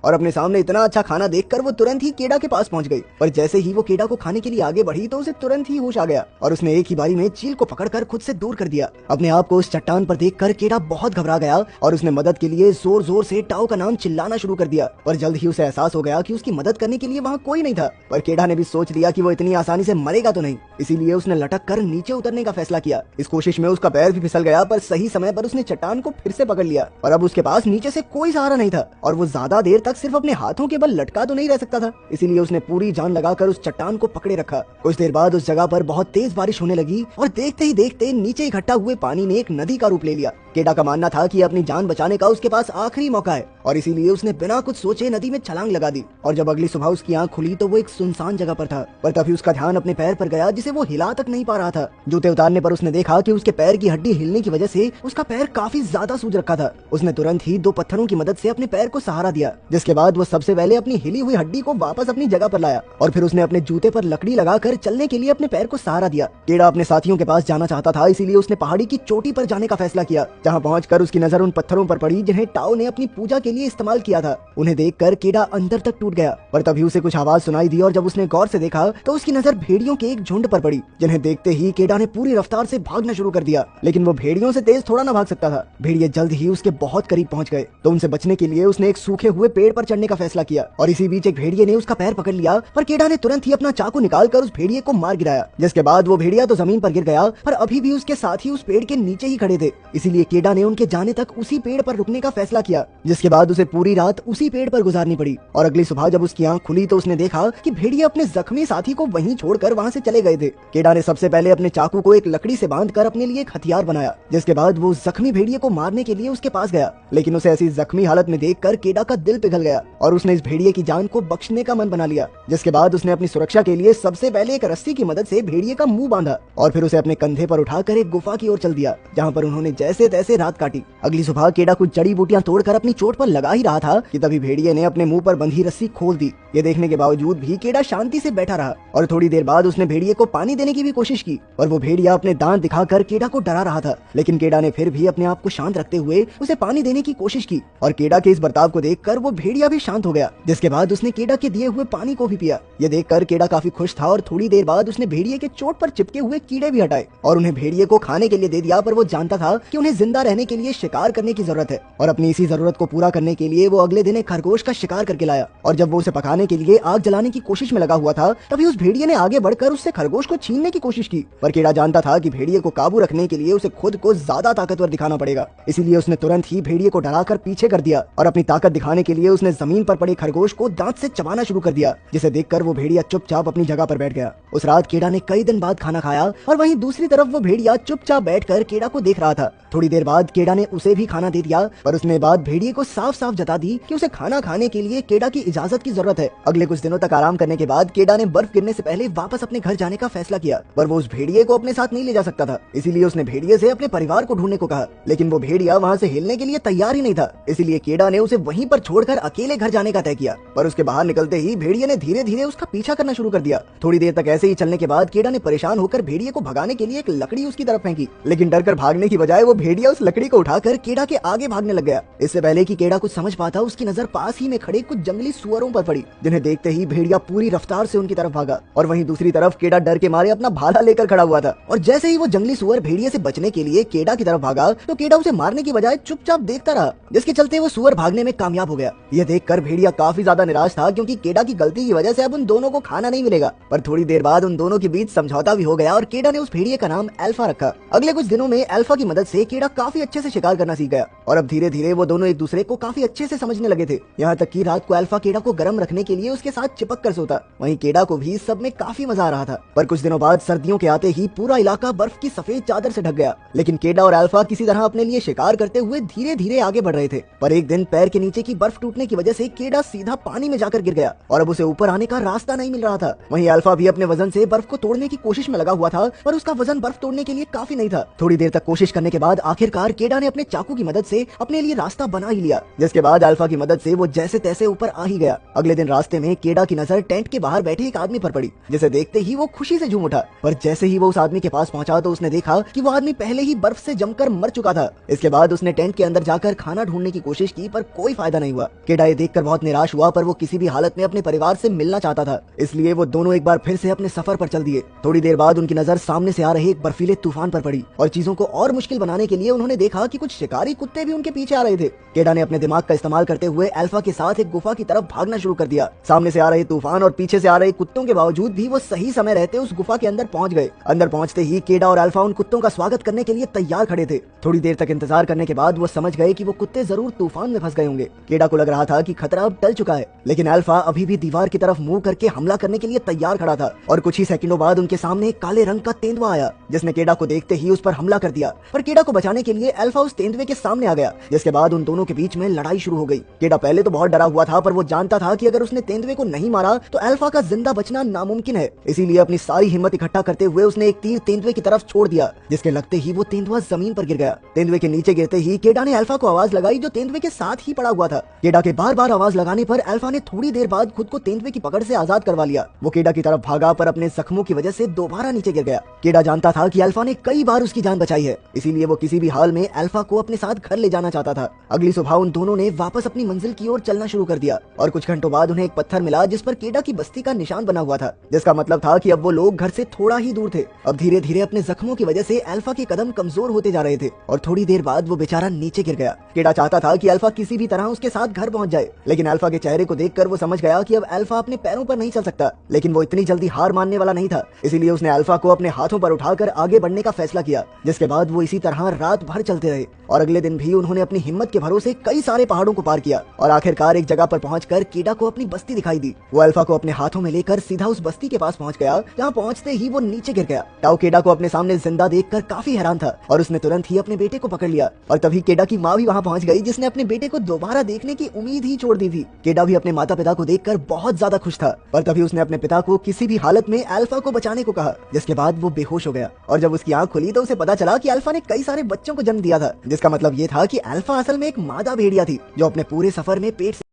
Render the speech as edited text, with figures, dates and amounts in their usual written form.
और अपने सामने इतना अच्छा खाना देखकर वो तुरंत ही केडा के पास पहुंच गई। पर जैसे ही वो केडा को खाने के लिए आगे बढ़ी तो उसे तुरंत ही होश आ गया और उसने एक ही बारी में चील को पकड़कर खुद से दूर कर दिया। अपने आप को उस चट्टान पर देखकर केडा बहुत घबरा गया और उसने मदद के लिए जोर जोर से टाओ का नाम चिल्लाना शुरू कर दिया। पर जल्द ही उसे एहसास हो गया कि उसकी मदद करने के लिए वहाँ कोई नहीं था। पर केडा ने भी सोच लिया कि वो इतनी आसानी से मरेगा तो नहीं, इसीलिए उसने लटक कर नीचे उतरने का फैसला किया। इस कोशिश में उसका पैर भी फिसल गया, पर सही समय पर उसने चट्टान को फिर से पकड़ लिया और अब उसके पास नीचे से कोई सहारा नहीं था और वो ज्यादा देर तक सिर्फ अपने हाथों के बल लटका तो नहीं रह सकता था, इसीलिए उसने पूरी जान लगाकर उस चट्टान को पकड़े रखा। कुछ देर बाद उस जगह पर बहुत तेज बारिश होने लगी और देखते ही देखते नीचे इकट्ठा हुए पानी ने एक नदी का रूप ले लिया। केडा का मानना था कि अपनी जान बचाने का उसके पास आखिरी मौका है और इसीलिए उसने बिना कुछ सोचे नदी में छलांग लगा दी। और जब अगली सुबह उसकी आंख खुली तो वो एक सुनसान जगह पर था, पर तभी उसका ध्यान अपने पैर पर गया जिसे वो हिला तक नहीं पा रहा था। जूते उतारने पर उसने देखा कि उसके पैर की हड्डी हिलने की वजह से उसका पैर काफी ज्यादा सूज रखा था। उसने तुरंत ही 2 पत्थरों की मदद से अपने पैर को सहारा दिया, जिसके बाद वो सबसे पहले अपनी हिली हुई हड्डी को वापस अपनी जगह पर लाया और फिर उसने अपने जूते पर लकड़ी लगाकर चलने के लिए अपने पैर को सहारा दिया। केडा अपने साथियों के पास जाना चाहता था, इसीलिए उसने पहाड़ी की चोटी पर जाने का फैसला किया, जहाँ पहुंचकर उसकी नजर उन पत्थरों पर पड़ी जिन्हें टाओ ने अपनी पूजा के लिए इस्तेमाल किया था। उन्हें देखकर केडा अंदर तक टूट गया, पर तभी उसे कुछ आवाज सुनाई दी और जब उसने गौर से देखा तो उसकी नजर भेड़ियों के एक झुंड पर पड़ी, जिन्हें देखते ही केडा ने पूरी रफ्तार से भागना शुरू कर दिया। लेकिन वो भेड़ियों से तेज थोड़ा ना भाग सकता था। भेड़िए जल्द ही उसके बहुत करीब पहुंच गए तो उनसे बचने के लिए उसने एक सूखे हुए पेड़ पर चढ़ने का फैसला किया और इसी बीच एक भेड़िए ने उसका पैर पकड़ लिया, पर केडा ने तुरंत ही अपना चाकू निकालकर उस भेड़िए को मार गिराया, जिसके बाद वो भेड़िया तो जमीन पर गिर गया, पर अभी भी उसके साथी उस पेड़ के नीचे ही खड़े थे। इसीलिए केडा ने उनके जाने तक उसी पेड़ पर रुकने का फैसला किया, जिसके बाद उसे पूरी रात उसी पेड़ पर गुजारनी पड़ी। और अगली सुबह जब उसकी आंख खुली तो उसने देखा कि भेड़िए अपने जख्मी साथी को वहीं छोड़कर वहां से चले गए थे। केडा ने सबसे पहले अपने चाकू को एक लकड़ी से बांधकर अपने लिए एक हथियार बनाया, जिसके बाद वो जख्मी भेड़िए को मारने के लिए उसके पास गया। लेकिन उसे ऐसी जख्मी हालत में देखकर केडा का दिल पिघल गया और उसने इस भेड़िए की जान को बख्शने का मन बना लिया। जिसके बाद उसने अपनी सुरक्षा के लिए सबसे पहले एक रस्सी की मदद से भेड़िए का मुंह बांधा और फिर उसे अपने कंधे पर उठाकर एक गुफा की ओर चल दिया, जहाँ पर उन्होंने जैसे तैसे रात काटी। अगली सुबह केडा कुछ जड़ी बूटियां तोड़कर अपनी चोट पर लगा ही रहा था कि तभी भेड़िए ने अपने मुंह पर बंधी रस्सी खोल दी। ये देखने के बावजूद भी केडा शांति से बैठा रहा और थोड़ी देर बाद उसने भेड़िए को पानी देने की भी कोशिश की और वो भेड़िया अपने दांत दिखाकर केडा को डरा रहा था। लेकिन केडा ने फिर भी अपने आप को शांत रखते हुए उसे पानी देने की कोशिश की और केडा के इस बर्ताव को देखकर वो भेड़िया भी शांत हो गया, जिसके बाद उसने केडा के दिए हुए पानी को भी पिया। ये देखकर केडा काफी खुश था और थोड़ी देर बाद उसने भेड़िए के चोट पर चिपके हुए कीड़े भी हटाए और उन्हें भेड़िए को खाने के लिए दे दिया। पर वो जानता था कि उन्हें जिंदा रहने के लिए शिकार करने की जरूरत है और अपनी इसी जरूरत को पूरा करने के लिए वो अगले दिन एक खरगोश का शिकार करके लाया और जब वो उसे पकाने के लिए आग जलाने की कोशिश में लगा हुआ था तभी उस भेड़िए ने आगे बढ़कर उससे खरगोश को छीनने की कोशिश की। पर केडा जानता था कि भेड़िए को काबू रखने के लिए उसे खुद को ज्यादा ताकतवर दिखाना पड़ेगा, इसीलिए उसने तुरंत ही भेड़िए को डराकर पीछे कर दिया और अपनी ताकत दिखाने के लिए उसने जमीन पर पड़े खरगोश को दांत से चबाना शुरू कर दिया, जिसे देखकर वो भेड़िया चुपचाप अपनी जगह पर बैठ गया। उस रात केडा ने कई दिन बाद खाना खाया और वहीं दूसरी तरफ वो भेड़िया चुपचाप बैठकर केडा को देख रहा था। थोड़ी देर बाद केडा ने उसे भी खाना दे दिया, पर उसने बाद भेड़िए को साफ साफ जता दी कि उसे खाना खाने के लिए केडा की इजाजत की जरूरत है। अगले कुछ दिनों तक आराम करने के बाद केडा ने बर्फ गिरने से पहले वापस अपने घर जाने का फैसला किया, पर वो उस भेड़िए को अपने साथ नहीं ले जा सकता था, इसीलिए उसने भेड़िए से अपने परिवार को ढूंढने को कहा। लेकिन वो भेड़िया वहाँ से हिलने के लिए तैयार ही नहीं था, इसीलिए केडा ने उसे वहीं पर छोड़कर अकेले घर जाने का तय किया। पर उसके बाहर निकलते ही भेड़िए ने धीरे धीरे उसका पीछा करना शुरू कर दिया। थोड़ी देर तक ऐसे ही चलने के बाद केडा ने परेशान होकर भेड़िए को भगाने के लिए एक लकड़ी उसकी तरफ फेंकी, लेकिन डरकर भागने की बजाय वो भेड़िया उस लकड़ी को उठाकर केडा के आगे भागने लग गया। इससे पहले कि केडा कुछ समझ पाता उसकी नजर पास ही में खड़े कुछ जंगली सुअरों पर पड़ी, जिन्हें देखते ही भेड़िया पूरी रफ्तार से उनकी तरफ भागा और वहीं दूसरी तरफ केडा डर के मारे अपना भाला लेकर खड़ा हुआ था। और जैसे ही वो जंगली सुअर भेड़िए से बचने के लिए केडा की तरफ भागा तो केडा उसे मारने की बजाय चुपचाप देखता रहा, जिसके चलते वो सुअर भागने में कामयाब हो गया। यह देखकर भेड़िया काफी ज्यादा निराश था, क्योंकि केडा की गलती की वजह से अब उन दोनों को खाना नहीं मिलेगा। पर थोड़ी देर बाद उन दोनों के बीच समझौता भी हो गया और केडा ने उस भेड़िए का नाम अल्फा रखा। अगले कुछ दिनों में अल्फा की मदद से केडा काफी अच्छे से शिकार करना सीख गया और अब धीरे धीरे वो दोनों एक दूसरे को काफी अच्छे से समझने लगे थे। यहाँ तक कि रात को अल्फा केडा को गर्म रखने के लिए उसके साथ चिपक कर सोता। वहीं केडा को भी सब में काफी मजा आ रहा था। पर कुछ दिनों बाद सर्दियों के आते ही पूरा इलाका बर्फ की सफेद चादर से ढक गया, लेकिन केडा और अल्फा किसी तरह अपने लिए शिकार करते हुए धीरे धीरे आगे बढ़ रहे थे। पर एक दिन पैर के नीचे की बर्फ टूटने की वजह से केडा सीधा पानी में जाकर गिर गया और अब उसे ऊपर आने का रास्ता नहीं मिल रहा था। वहीं अल्फा भी अपने वजन से बर्फ को तोड़ने की कोशिश में लगा हुआ था, पर उसका वजन बर्फ तोड़ने के लिए काफी नहीं था। थोड़ी देर तक कोशिश करने के बाद आखिर आखिरकार केडा ने अपने चाकू की मदद से अपने लिए रास्ता बना ही लिया, जिसके बाद अल्फा की मदद से वो जैसे तैसे ऊपर आ ही गया। अगले दिन रास्ते में केडा की नजर टेंट के बाहर बैठे एक आदमी पर पड़ी, जिसे देखते ही वो खुशी से झूम उठा। पर जैसे ही वो उस आदमी के पास पहुंचा तो उसने देखा कि वो आदमी पहले ही बर्फ से जमकर मर चुका था। इसके बाद उसने टेंट के अंदर जाकर खाना ढूंढने की कोशिश की, पर कोई फायदा नहीं हुआ। केडा ये देखकर बहुत निराश हुआ, पर वो किसी भी हालत में अपने परिवार से मिलना चाहता था, इसलिए वो दोनों एक बार फिर से अपने सफर पर चल दिए। थोड़ी देर बाद उनकी नजर सामने से आ रहे एक बर्फीले तूफान पर पड़ी और चीजों को और मुश्किल बनाने के लिए उन्होंने देखा कि कुछ शिकारी कुत्ते भी उनके पीछे आ रहे थे। केडा ने अपने दिमाग का इस्तेमाल करते हुए अल्फा के साथ एक गुफा की तरफ भागना शुरू कर दिया। सामने से आ रहे तूफान और पीछे से आ रहे कुत्तों के बावजूद भी वो सही समय रहते उस गुफा के अंदर पहुंच गए। अंदर पहुंचते ही केडा और अल्फा उन कुत्तों का स्वागत करने के लिए तैयार खड़े थे। थोड़ी देर तक इंतजार करने के बाद वो समझ गए कि वो कुत्ते जरूर तूफान में फंस गए होंगे। केडा को लग रहा था कि खतरा अब टल चुका है, लेकिन अल्फा अभी भी दीवार की तरफ मुंह करके हमला करने के लिए तैयार खड़ा था और कुछ ही सेकंडों बाद उनके सामने एक काले रंग का तेंदुआ आया, जिसने केडा को देखते ही उस पर हमला कर दिया। पर केडा को बचाने के लिए अल्फा उस तेंदुए के सामने आ गया, जिसके बाद उन दोनों के बीच में लड़ाई शुरू हो गई। केडा पहले तो बहुत डरा हुआ था, पर वो जानता था कि अगर उसने तेंदुए को नहीं मारा तो अल्फा का जिंदा बचना नामुमकिन है। इसीलिए अपनी सारी हिम्मत इकट्ठा करते हुए उसने एक तीर तेंदुए की तरफ छोड़ दिया, जिसके लगते ही वो तेंदुआ जमीन पर गिर गया। तेंदुए के नीचे गिरते ही केडा ने अल्फा को आवाज लगाई, जो तेंदुए के साथ ही पड़ा हुआ था। केडा के बार बार आवाज लगाने पर अल्फा ने थोड़ी देर बाद खुद को तेंदुए की पकड़ से आजाद करवा लिया। वो केडा की तरफ भागा, पर अपने जख्मों की वजह से दोबारा नीचे गिर गया। केडा जानता था कि अल्फा ने कई बार उसकी जान बचाई है, इसीलिए वो किसी भी हाल में अल्फा को अपने साथ घर ले जाना चाहता था। अगली सुबह उन दोनों ने वापस अपनी मंजिल की ओर चलना शुरू कर दिया और कुछ घंटों बाद उन्हें एक पत्थर मिला, जिस पर केडा की बस्ती का निशान बना हुआ था, जिसका मतलब था कि अब वो लोग घर से थोड़ा ही दूर थे। अब धीरे धीरे अपने जख्मों की वजह से अल्फा के कदम कमजोर होते जा रहे थे और थोड़ी देर बाद वो बेचारा नीचे गिर गया। केडा चाहता था कि अल्फा किसी भी तरह उसके साथ घर पहुंच जाए, लेकिन अल्फा के चेहरे को देखकर वो समझ गया कि अब अल्फा अपने पैरों पर नहीं चल सकता। लेकिन वो इतनी जल्दी हार मानने वाला नहीं था, इसीलिए उसने अल्फा को अपने हाथों पर उठाकर आगे बढ़ने का फैसला किया, जिसके बाद वो इसी तरह रात भर चलते रहे और अगले दिन भी उन्होंने अपनी हिम्मत के भरोसे कई सारे पहाड़ों को पार किया और आखिरकार एक जगह पर पहुंचकर केडा को अपनी बस्ती दिखाई दी। वो अल्फा को अपने हाथों में लेकर सीधा उस बस्ती के पास पहुंच गया, जहां पहुंचते ही वो नीचे गिर गया। टाओ केडा को अपने सामने जिंदा देखकर काफी हैरान था और उसने तुरंत ही अपने बेटे को पकड़ लिया और तभी केडा की माँ भी वहां पहुंच गई, जिसने अपने बेटे को दोबारा देखने की उम्मीद ही छोड़ दी थी। केडा भी अपने माता पिता को देखकर बहुत ज्यादा खुश था, पर तभी उसने अपने पिता को किसी भी हालत में अल्फा को बचाने को कहा, जिसके बाद वो बेहोश हो गया और जब उसकी आंख खुली तो उसे पता चला कि अल्फा ने कई सारे बच्चों को जन्म दिया था, जिसका मतलब ये था कि अल्फा असल में एक मादा भेड़िया थी, जो अपने पूरे सफर में पेट